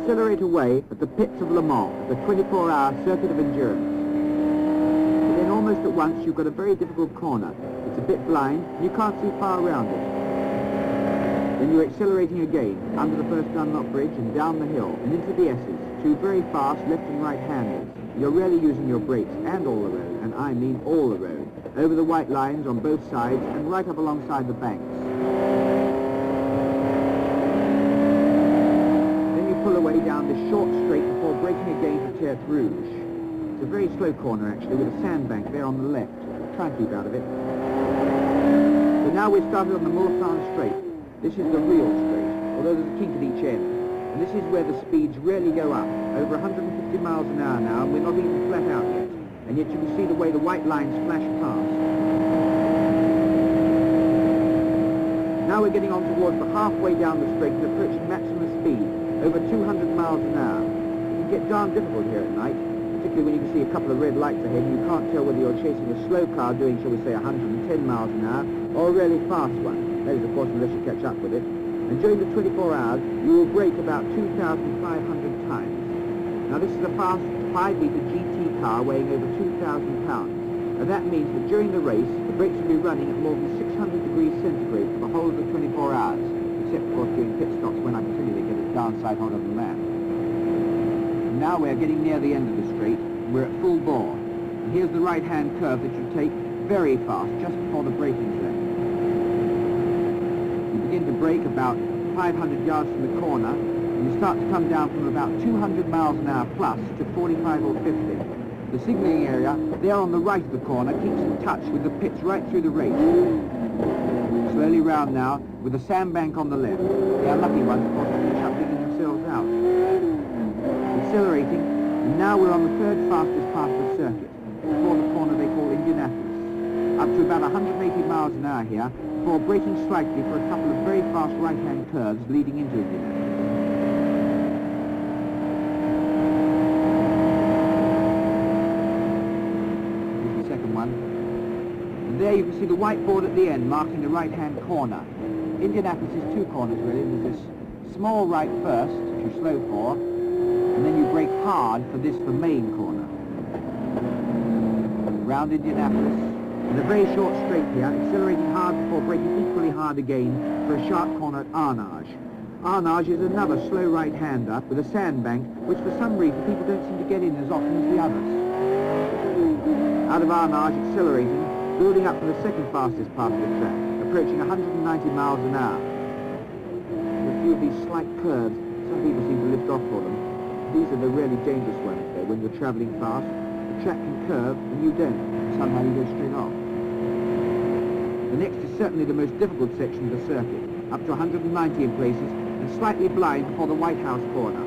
accelerate away at the pits of Le Mans, the 24-hour circuit of endurance. But then almost at once you've got a very difficult corner. It's a bit blind, and you can't see far around it. Then you're accelerating again, under the first Dunlop bridge and down the hill, and into the S's, two very fast left and right handers. You're really using your brakes and all the road, and I mean all the road, over the white lines on both sides and right up alongside the banks. Then you pull away down this short straight before braking again to Tertre Rouge. It's a very slow corner actually, with a sandbank there on the left. Try and keep out of it. So now we've started on the Moulin straight. This is the real straight, although there's a kink at each end. And this is where the speeds really go up, over 150 miles an hour now, and we're not even flat out yet. And yet you can see the way the white lines flash past. Now we're getting on towards the halfway down the straight and approaching maximum speed, over 200 miles an hour. It can get darn difficult here at night, particularly when you can see a couple of red lights ahead and you can't tell whether you're chasing a slow car doing, shall we say, 110 miles an hour, or a really fast one. That is, of course, unless you catch up with it. And during the 24 hours, you will brake about 2,500 times. Now, this is a fast 5-litre GT car weighing over 2,000 pounds. And that means that during the race, the brakes will be running at more than 600 degrees centigrade for the whole of the 24 hours, except, of course, during pit stops when I can tell you they get it downside hotter than that. And now we're getting near the end of the straight. We're at full bore. And here's the right-hand curve that you take very fast, just before the braking zone. Begin to brake about 500 yards from the corner, and you start to come down from about 200 miles an hour plus to 45 or 50. The signalling area, there on the right of the corner, keeps in touch with the pits right through the race. Slowly round now, with the sandbank on the left. The unlucky ones, of course, finish up digging themselves out. Accelerating, and now we're on the third fastest part of the circuit, before the corner they call Indianapolis. Up to about 180 miles an hour here, before braking slightly for a couple of very fast right-hand curves leading into Indianapolis. Here's the second one. And there you can see the whiteboard at the end marking the right-hand corner. Indianapolis is two corners really. There's this small right first, which you slow for, and then you brake hard for this, the main corner. Round Indianapolis. And a very short straight here, accelerating hard before braking equally hard again for a sharp corner at Arnage. Arnage is another slow right-hander with a sandbank, which for some reason people don't seem to get in as often as the others. Out of Arnage, accelerating, building up for the second fastest part of the track, approaching 190 miles an hour. With a few of these slight curves, some people seem to lift off for them. These are the really dangerous ones, though, when you're travelling fast. The track can curve, and you don't. Somehow you go straight off. The next is certainly the most difficult section of the circuit, up to 190 in places, and slightly blind before the White House corner.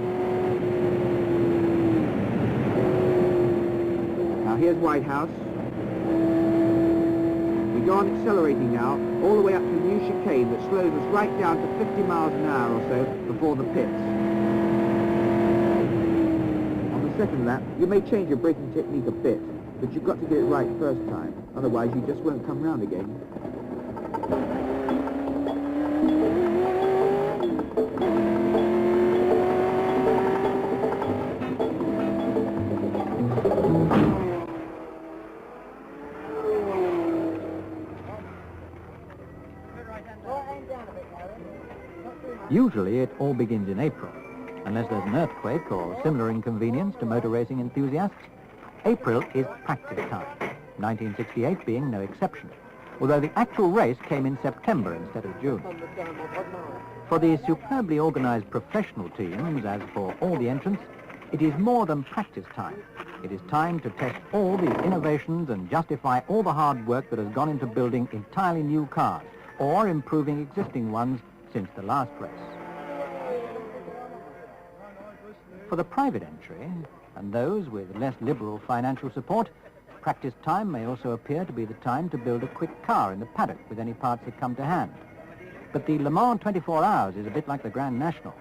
Now here's White House. We go on accelerating now, all the way up to a new chicane that slows us right down to 50 miles an hour or so before the pits. On the second lap, you may change your braking technique a bit, but you've got to get it right first time, otherwise you just won't come round again. Usually it all begins in April, unless there's an earthquake or similar inconvenience to motor racing enthusiasts. April is practice time, 1968 being no exception, although the actual race came in September instead of June. For the superbly organized professional teams, as for all the entrants, it is more than practice time. It is time to test all the innovations and justify all the hard work that has gone into building entirely new cars or improving existing ones since the last race. For the private entry, and those with less liberal financial support, practice time may also appear to be the time to build a quick car in the paddock with any parts that come to hand. But the Le Mans 24 Hours is a bit like the Grand National.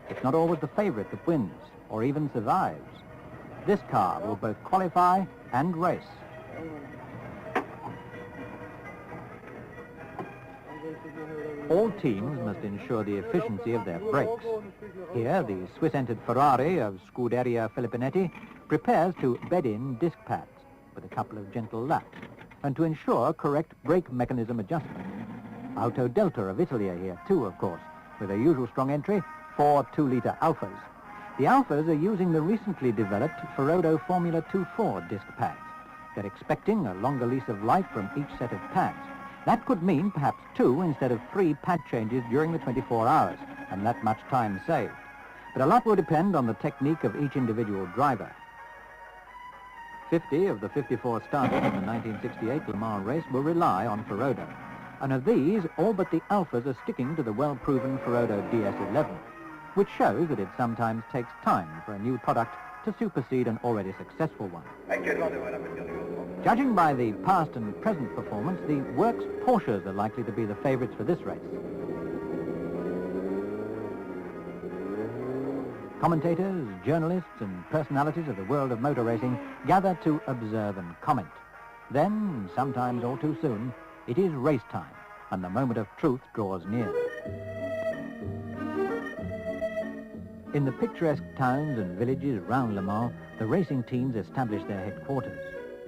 It's not always the favourite that wins, or even survives. This car will both qualify and race. All teams must ensure the efficiency of their brakes. Here, the Swiss-entered Ferrari of Scuderia Filippinetti prepares to bed in disc pads with a couple of gentle laps and to ensure correct brake mechanism adjustment. Auto Delta of Italy are here too, of course, with their usual strong entry, 4 2-litre Alphas. The Alphas are using the recently developed Ferodo Formula 2 Ford disc pads. They're expecting a longer lease of life from each set of pads. That could mean perhaps 2 instead of 3 pad changes during the 24 hours, and that much time saved. But a lot will depend on the technique of each individual driver. 50 of the 54 starters in the 1968 Le Mans race will rely on Ferodo. And of these, all but the Alphas are sticking to the well-proven Ferodo DS11, which shows that it sometimes takes time for a new product to supersede an already successful one. Judging by the past and present performance, the Works Porsches are likely to be the favourites for this race. Commentators, journalists and personalities of the world of motor racing gather to observe and comment. Then, sometimes all too soon, it is race time and the moment of truth draws near. In the picturesque towns and villages round Le Mans, the racing teams establish their headquarters.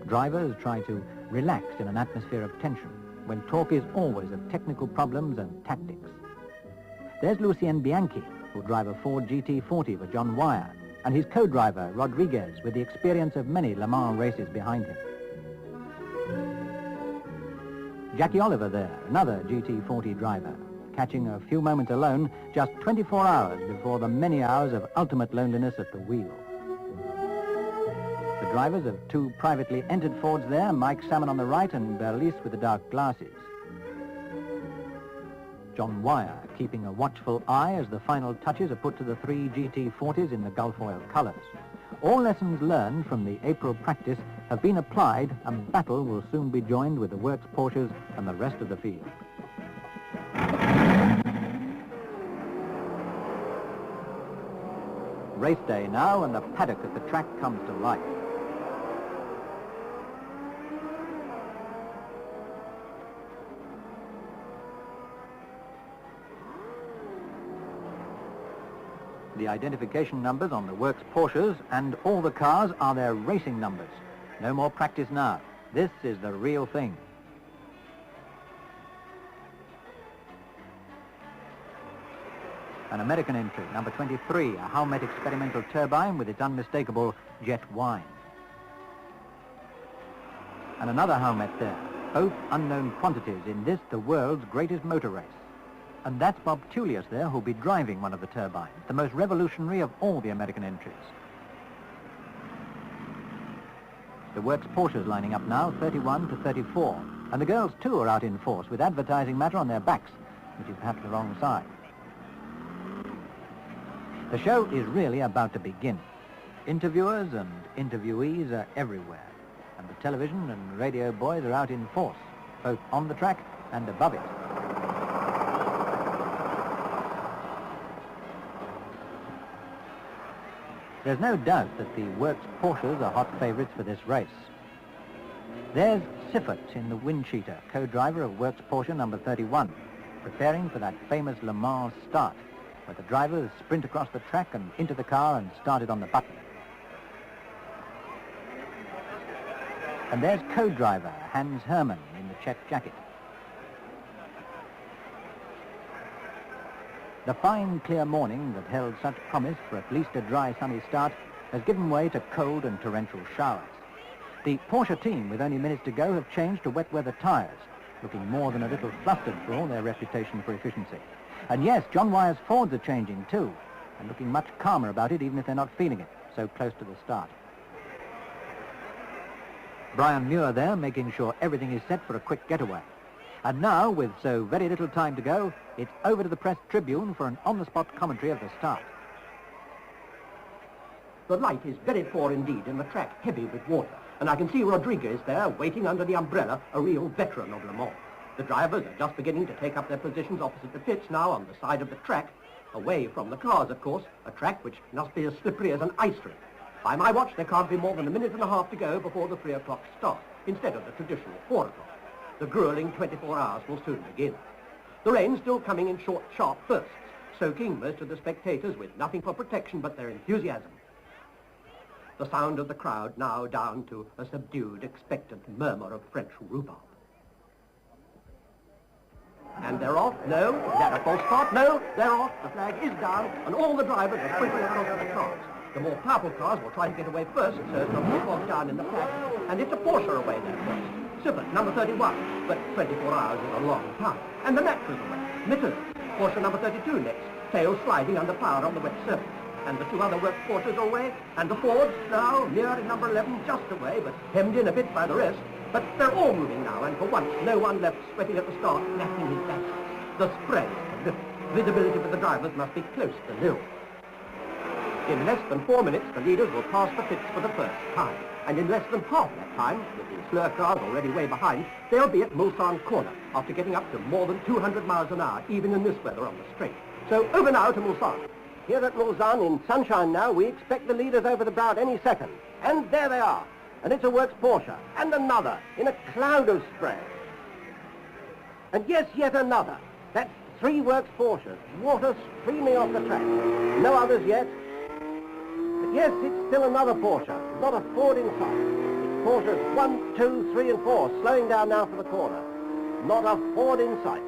Drivers try to relax in an atmosphere of tension, when talk is always of technical problems and tactics. There's Lucien Bianchi, who'll drive a Ford GT40 for John Wyer, and his co-driver, Rodriguez, with the experience of many Le Mans races behind him. Jackie Oliver there, another GT40 driver, catching a few moments alone just 24 hours before the many hours of ultimate loneliness at the wheel. The drivers of 2 privately entered Fords there, Mike Salmon on the right and Berlice with the dark glasses. John Wyer keeping a watchful eye as the final touches are put to the 3 GT40s in the Gulf-Oil colours. All lessons learned from the April practice have been applied, and battle will soon be joined with the Works Porsches and the rest of the field. Race day now, and the paddock at the track comes to life. The identification numbers on the Works Porsches and all the cars are their racing numbers. No more practice now. This is the real thing. An American entry, number 23, a Howmet experimental turbine with its unmistakable jet whine. And another Howmet there, both unknown quantities in this, the world's greatest motor race. And that's Bob Tullius there, who'll be driving one of the turbines, the most revolutionary of all the American entries. The Works Porsches lining up now, 31 to 34. And the girls, too, are out in force with advertising matter on their backs, which is perhaps the wrong side. The show is really about to begin. Interviewers and interviewees are everywhere, and the television and radio boys are out in force, both on the track and above it. There's no doubt that the Works Porsches are hot favourites for this race. There's Siffert in the wind cheater, co-driver of Works Porsche number 31, preparing for that famous Le Mans start, where the drivers sprint across the track and into the car and start it on the button. And there's co-driver Hans Hermann in the check jacket. The fine, clear morning that held such promise for at least a dry, sunny start has given way to cold and torrential showers. The Porsche team, with only minutes to go, have changed to wet weather tyres, looking more than a little flustered for all their reputation for efficiency. And yes, John Wyer's Fords are changing too, and looking much calmer about it, even if they're not feeling it, so close to the start. Brian Muir there, making sure everything is set for a quick getaway. And now, with so very little time to go, it's over to the press tribune for an on-the-spot commentary of the start. The light is very poor indeed, and the track heavy with water. And I can see Rodriguez there, waiting under the umbrella, a real veteran of Le Mans. The drivers are just beginning to take up their positions opposite the pits now on the side of the track, away from the cars, of course, a track which must be as slippery as an ice rink. By my watch, there can't be more than a minute and a half to go before the 3 o'clock start, instead of the traditional 4 o'clock. The grueling 24 hours will soon begin. The rain still coming in short, sharp bursts, soaking most of the spectators with nothing for protection but their enthusiasm. The sound of the crowd now down to a subdued, expectant murmur of French rhubarb. And they're off. No, is that a false start? No, they're off. The flag is down, and all the drivers are sprinkling across to the cars. The more powerful cars will try to get away first, so as not to get bogged down in the flag. And it's a Porsche away there first. Sarthe, number 31, but 24 hours is a long time. And the Matra's away. Mitters, Porsche number 32 next, tail sliding under power on the wet surface. And the two other work Porsches are away, and the Fords now near in number 11, just away, but hemmed in a bit by the rest. But they're all moving now, and for once, no one left sweating at the start, napping his back. The spray is little. Visibility for the drivers must be close to nil. In less than 4 minutes, the leaders will pass the pits for the first time. And in less than half that time, with the slower cars already way behind, they'll be at Mulsanne corner, after getting up to more than 200 miles an hour, even in this weather on the straight. So over now to Mulsanne. Here at Mulsanne, in sunshine now, we expect the leaders over the brow at any second. And there they are. And it's a works Porsche, and another, in a cloud of spray. And yes, yet another. That's 3 works Porsches, water streaming off the track. No others yet. But yes, it's still another Porsche, not a Ford in sight. It's Porsches 1, 2, 3 and 4, slowing down now for the corner. Not a Ford in sight.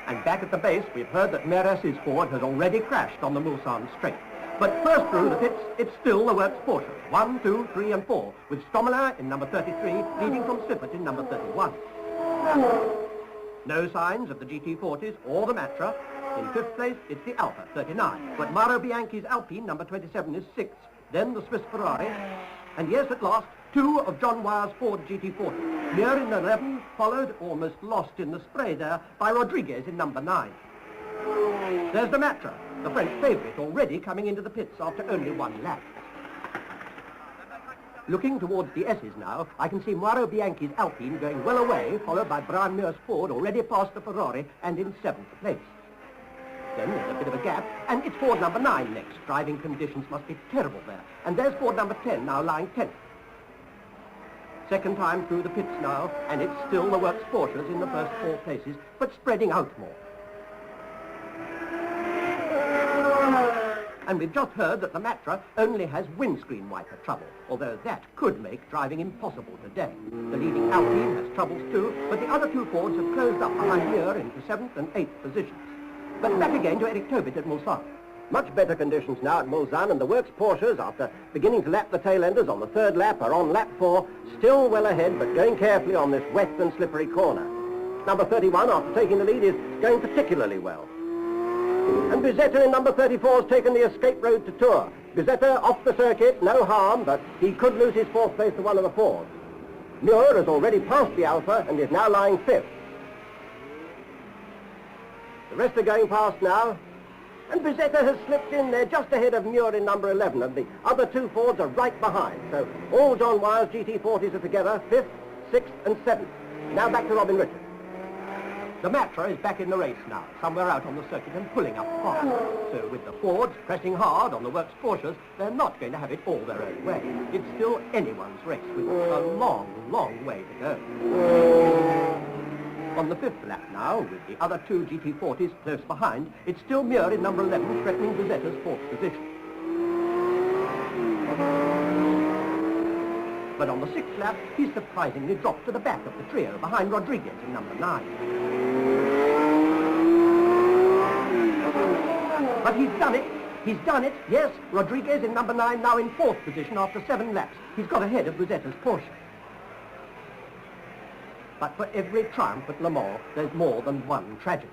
And back at the base, we've heard that Meres's Ford has already crashed on the Mulsanne straight. But first through the pits, it's still the works Porsche, 1, 2, 3 and 4, with Stommler in number 33, leading from Sarthe in number 31. No signs of the GT40s or the Matra. In 5th place, it's the Alfa, 39. But Mauro Bianchi's Alpine, number 27, is 6th. Then the Swiss Ferrari. And yes, at last, 2 of John Wyre's Ford GT40. Near in 11, followed, almost lost in the spray there, by Rodriguez in number 9. There's the Matra, the French favourite, already coming into the pits after only 1 lap. Looking towards the S's now, I can see Mauro Bianchi's Alpine going well away, followed by Brian Muir's Ford, already past the Ferrari, and in 7th place. Then there's a bit of a gap, and it's Ford number 9 next. Driving conditions must be terrible there. And there's Ford number 10, now lying 10th. Second time through the pits now, and it's still the works Porsches in the first 4 places, but spreading out more. And we've just heard that the Matra only has windscreen wiper trouble, although that could make driving impossible today. The leading Alpine has troubles too, but the other 2 Fords have closed up behind here into 7th and 8th positions. But back again to Eric Tobit at Mulsanne. Much better conditions now at Mulsanne, and the works Porsches, after beginning to lap the tail-enders on the 3rd lap, are on lap 4, still well ahead, but going carefully on this wet and slippery corner. Number 31, after taking the lead, is going particularly well. And Bizetta in number 34 has taken the escape road to Tours. Bizetta off the circuit, no harm, but he could lose his 4th place to one of the Fords. Muir has already passed the Alfa and is now lying 5th. The rest are going past now, and Bizetta has slipped in there just ahead of Muir in number 11, and the other 2 Fords are right behind. So all John Wyre's GT40s are together, 5th, 6th and 7th. Now back to Robin Richards. The Matra is back in the race now, somewhere out on the circuit and pulling up fast. So with the Fords pressing hard on the works Porsches, they're not going to have it all their own way. It's still anyone's race with a long, long way to go. On the 5th lap now, with the other 2 GT40s close behind, it's still Muir in number 11 threatening Bizetta's 4th position. But on the 6th lap, he's surprisingly dropped to the back of the trio behind Rodriguez in number 9. But he's done it. He's done it. Yes, Rodriguez in number 9 now in 4th position after 7 laps. He's got ahead of Bizetta's Porsche. But for every triumph at Le Mans, there's more than one tragedy.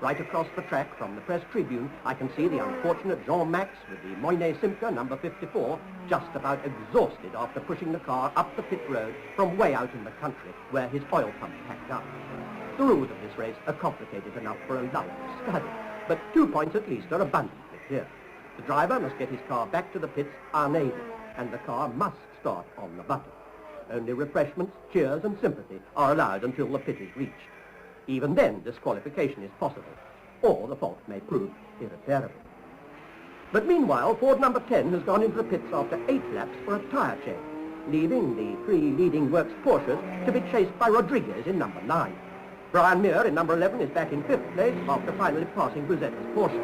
Right across the track from the press tribune, I can see the unfortunate Jean-Max with the Moyne Simca, number 54, just about exhausted after pushing the car up the pit road from way out in the country, where his oil pump packed up. The rules of this race are complicated enough for a lull to study, but 2 points at least are abundantly clear. The driver must get his car back to the pits unaided, and the car must start on the button. Only refreshments, cheers and sympathy are allowed until the pit is reached. Even then, disqualification is possible, or the fault may prove irreparable. But meanwhile, Ford number 10 has gone into the pits after 8 laps for a tyre change, leaving the 3 leading works Porsches to be chased by Rodriguez in number 9. Brian Muir in number 11 is back in 5th place after finally passing Buzetta's Porsche.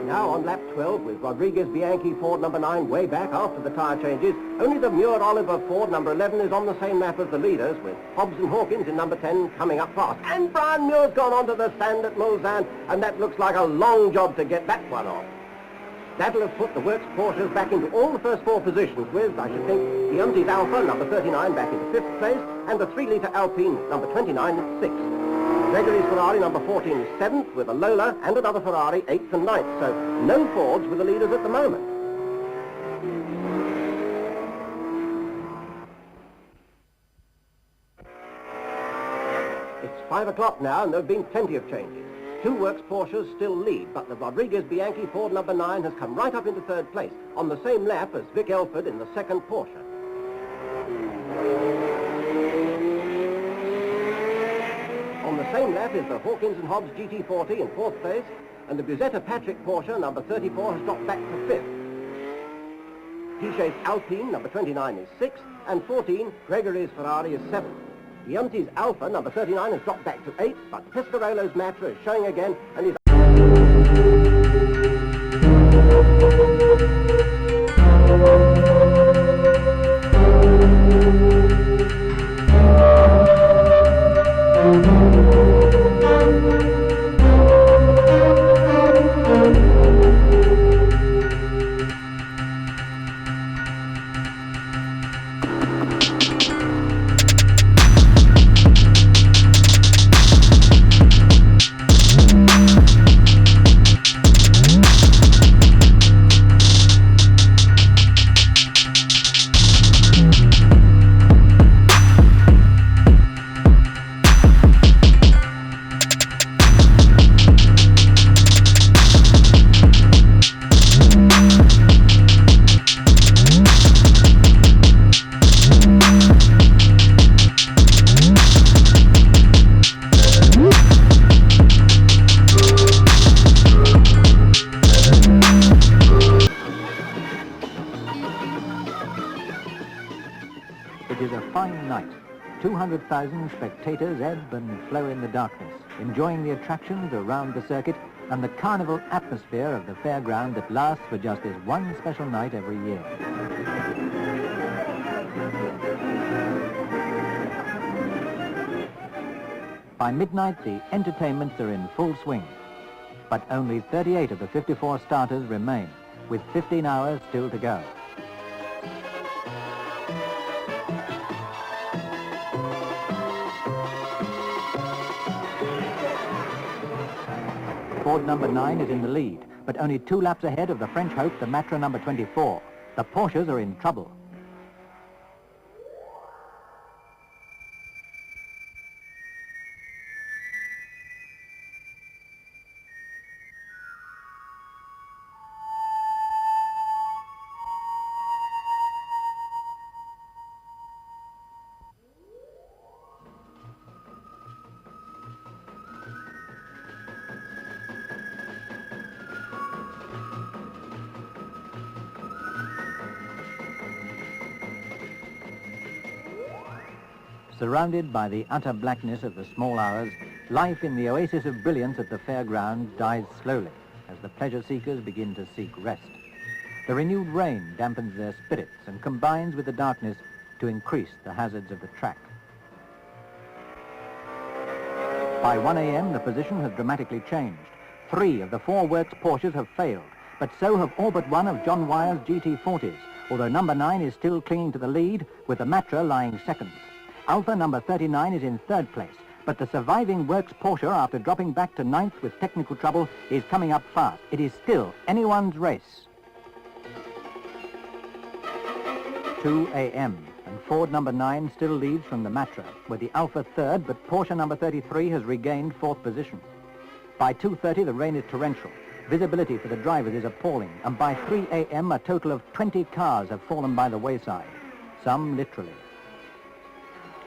Now on lap 12 with Rodriguez Bianchi Ford number 9 way back after the tyre changes. Only the Muir-Oliver Ford number 11 is on the same lap as the leaders, with Hobbs and Hawkins in number 10 coming up fast. And Brian Muir's gone onto the sand at Mulsanne, and that looks like a long job to get that one off. That'll have put the Works Porsches back into all the first 4 positions with, I should think, Bianchi's Alfa, number 39, back into 5th place, and the 3-litre Alpine, number 29, 6th. Gregory's Ferrari, number 14, is 7th, with a Lola and another Ferrari, 8th and 9th, so no Fords with the leaders at the moment. It's 5 o'clock now, and there have been plenty of changes. 2 Works Porsches still lead, but the Rodriguez Bianchi Ford number 9 has come right up into 3rd place, on the same lap as Vic Elford in the 2nd Porsche. On the same lap is the Hawkins and Hobbs GT40 in 4th place, and the Buzetta Patrick Porsche number 34 has dropped back to 5th. Guichet's Alpine number 29 is 6th, and 14, Gregory's Ferrari is 7th. Bianchi's Alfa, number 39, has dropped back to 8th, but Pescarolo's Matra is showing again and is... It is a fine night. 200,000 spectators ebb and flow in the darkness, enjoying the attractions around the circuit and the carnival atmosphere of the fairground that lasts for just this one special night every year. By midnight, the entertainments are in full swing, but only 38 of the 54 starters remain, with 15 hours still to go. Ford number 9 is in the lead, but only 2 laps ahead of the French hope, the Matra number 24. The Porsches are in trouble. Surrounded by the utter blackness of the small hours, life in the oasis of brilliance at the fairgrounds dies slowly as the pleasure seekers begin to seek rest. The renewed rain dampens their spirits and combines with the darkness to increase the hazards of the track. By 1 a.m. the position has dramatically changed. 3 of the 4 Works Porsches have failed, but so have all but 1 of John Wyer's GT40s, although number 9 is still clinging to the lead, with the Matra lying second. Alfa number 39 is in 3rd place, but the surviving Works Porsche, after dropping back to 9th with technical trouble, is coming up fast. It is still anyone's race. 2 a.m. and Ford number 9 still leads from the Matra, with the Alfa 3rd, but Porsche number 33 has regained 4th position. By 2:30 the rain is torrential. Visibility for the drivers is appalling, and by 3 a.m. a total of 20 cars have fallen by the wayside, some literally.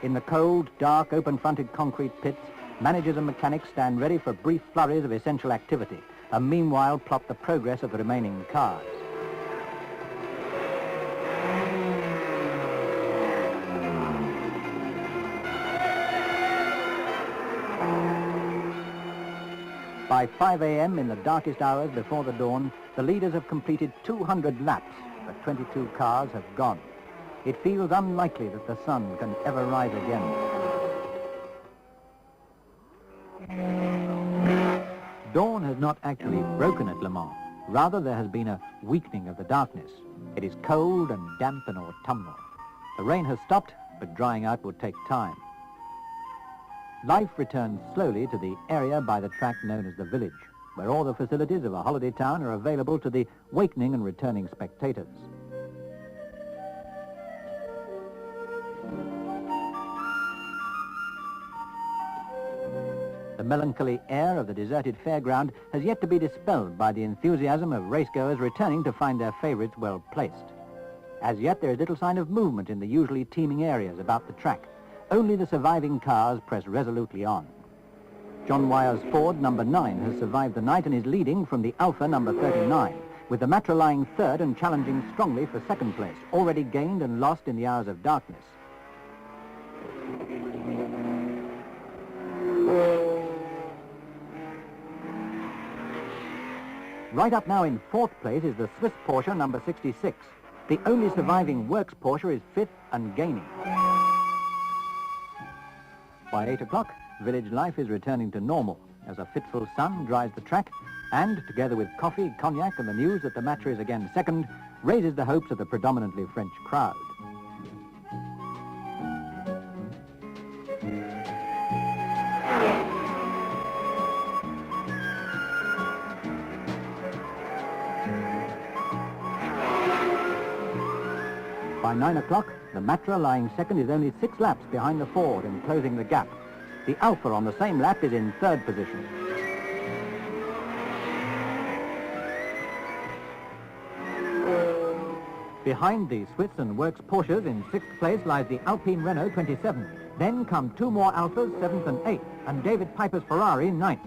In the cold, dark, open-fronted concrete pits, managers and mechanics stand ready for brief flurries of essential activity, and meanwhile plot the progress of the remaining cars. By 5 a.m. in the darkest hours before the dawn, the leaders have completed 200 laps, but 22 cars have gone. It feels unlikely that the sun can ever rise again. Dawn has not actually broken at Le Mans. Rather, there has been a weakening of the darkness. It is cold and damp and autumnal. The rain has stopped, but drying out will take time. Life returns slowly to the area by the track known as the village, where all the facilities of a holiday town are available to the wakening and returning spectators. The melancholy air of the deserted fairground has yet to be dispelled by the enthusiasm of racegoers returning to find their favourites well placed. As yet, there is little sign of movement in the usually teeming areas about the track. Only the surviving cars press resolutely on. John Wyer's Ford number 9 has survived the night and is leading from the Alfa number 39, with the Matra lying third and challenging strongly for second place, already gained and lost in the hours of darkness. Right up now in fourth place is the Swiss Porsche number 66. The only surviving works Porsche is fifth and gaining. By 8 o'clock, village life is returning to normal as a fitful sun dries the track and, together with coffee, cognac and the news that the Matra is again second, raises the hopes of the predominantly French crowd. By 9 o'clock, the Matra lying second is only 6 laps behind the Ford and closing the gap. The Alfa on the same lap is in third position. Behind the Swiss and Works Porsches in 6th place lies the Alpine Renault 27. Then come 2 more Alfas, 7th and 8th, and David Piper's Ferrari 9th.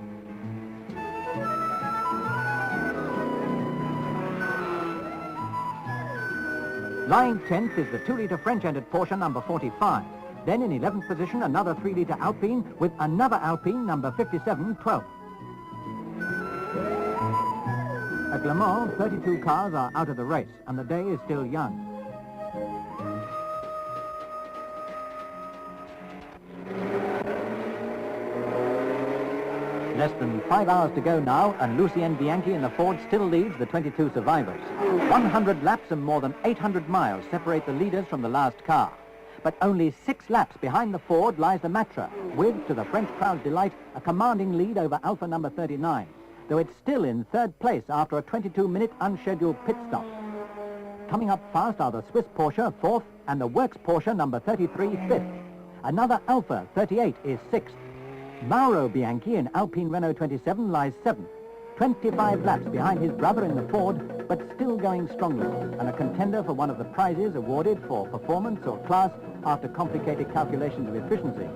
Lying 10th is the 2-litre French-entered Porsche number 45. Then in 11th position, another 3-litre Alpine with another Alpine number 57, 12th. At Le Mans, 32 cars are out of the race, and the day is still young. Less than 5 hours to go now, and Lucien Bianchi in the Ford still leads the 22 survivors. 100 laps and more than 800 miles separate the leaders from the last car. But only 6 laps behind the Ford lies the Matra, with, to the French crowd's delight, a commanding lead over Alfa number 39, though it's still in third place after a 22-minute unscheduled pit stop. Coming up fast are the Swiss Porsche, 4th, and the Works Porsche number 33, 5th. Another Alfa, 38, is 6th. Mauro Bianchi in Alpine Renault 27 lies 7th, 25 laps behind his brother in the Ford, but still going strongly, and a contender for one of the prizes awarded for performance or class after complicated calculations of efficiency,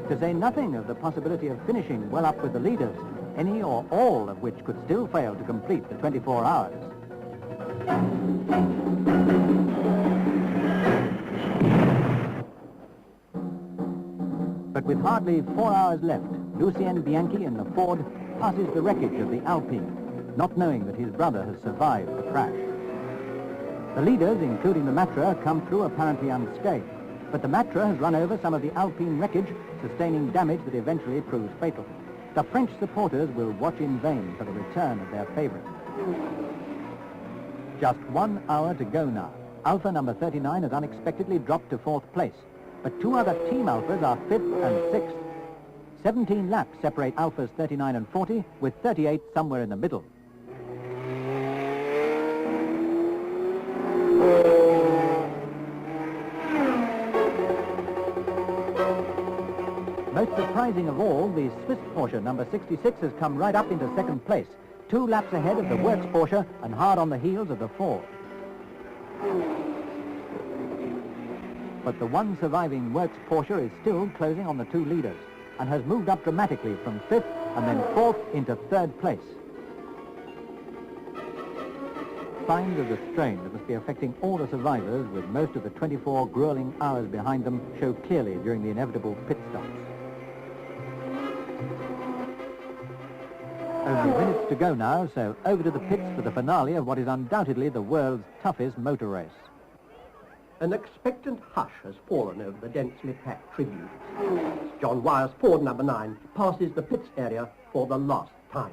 to say nothing of the possibility of finishing well up with the leaders, any or all of which could still fail to complete the 24 hours. But with hardly 4 hours left, Lucien Bianchi in the Ford passes the wreckage of the Alpine, not knowing that his brother has survived the crash. The leaders, including the Matra, come through apparently unscathed, but the Matra has run over some of the Alpine wreckage, sustaining damage that eventually proves fatal. The French supporters will watch in vain for the return of their favourite. Just 1 hour to go now. Alfa number 39 has unexpectedly dropped to 4th place, but 2 other Team Alfas are 5th and 6th. 17 laps separate Alfas 39 and 40, with 38 somewhere in the middle. Most surprising of all, the Swiss Porsche number 66 has come right up into 2nd place, 2 laps ahead of the Works Porsche and hard on the heels of the Ford. But the one surviving Works Porsche is still closing on the 2 leaders and has moved up dramatically from 5th and then 4th into 3rd place. Signs of the strain that must be affecting all the survivors, with most of the 24 grueling hours behind them, show clearly during the inevitable pit stops. Only minutes to go now, so over to the pits for the finale of what is undoubtedly the world's toughest motor race. An expectant hush has fallen over the densely packed tribune. John Wyer's Ford number 9 passes the pits area for the last time.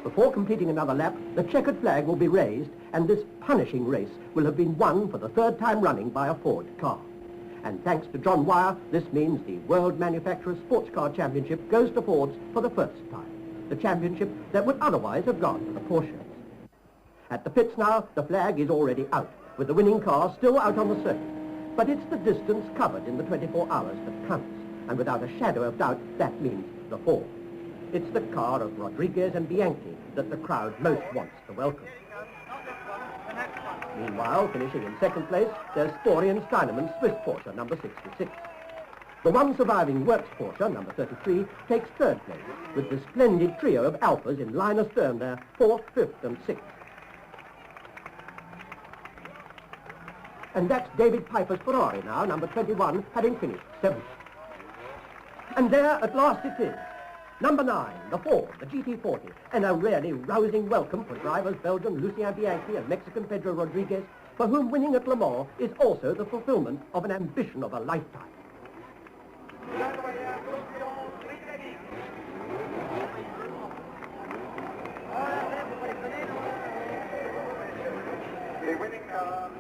Before completing another lap, the checkered flag will be raised, and this punishing race will have been won for the third time running by a Ford car. And thanks to John Wyer, this means the World Manufacturers Sportscar Championship goes to Fords for the first time, the championship that would otherwise have gone to the Porsches. At the pits now, the flag is already out, with the winning car still out on the circuit. But it's the distance covered in the 24 hours that counts, and without a shadow of doubt, that means the Ford. It's the car of Rodriguez and Bianchi that the crowd most wants to welcome. Meanwhile, finishing in second place, there's Florian Steinemann's Swiss Porsche, number 66. The one surviving Works Porsche, number 33, takes third place, with the splendid trio of Alphas in line astern there, 4th, 5th and 6th. And that's David Piper's Ferrari now, number 21, having finished 7th. And there, at last it is. Number 9, the Ford, the GT40, and a really rousing welcome for drivers Belgian Lucien Bianchi and Mexican Pedro Rodriguez, for whom winning at Le Mans is also the fulfillment of an ambition of a lifetime. The winning car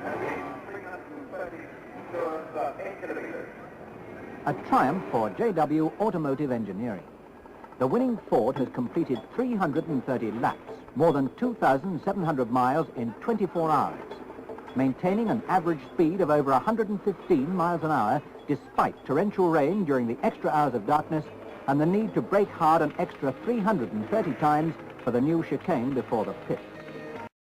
has been 330 kilometers. A triumph for JW Automotive Engineering. The winning Ford has completed 330 laps, more than 2,700 miles in 24 hours, maintaining an average speed of over 115 miles an hour despite torrential rain during the extra hours of darkness and the need to brake hard an extra 330 times for the new chicane before the pits.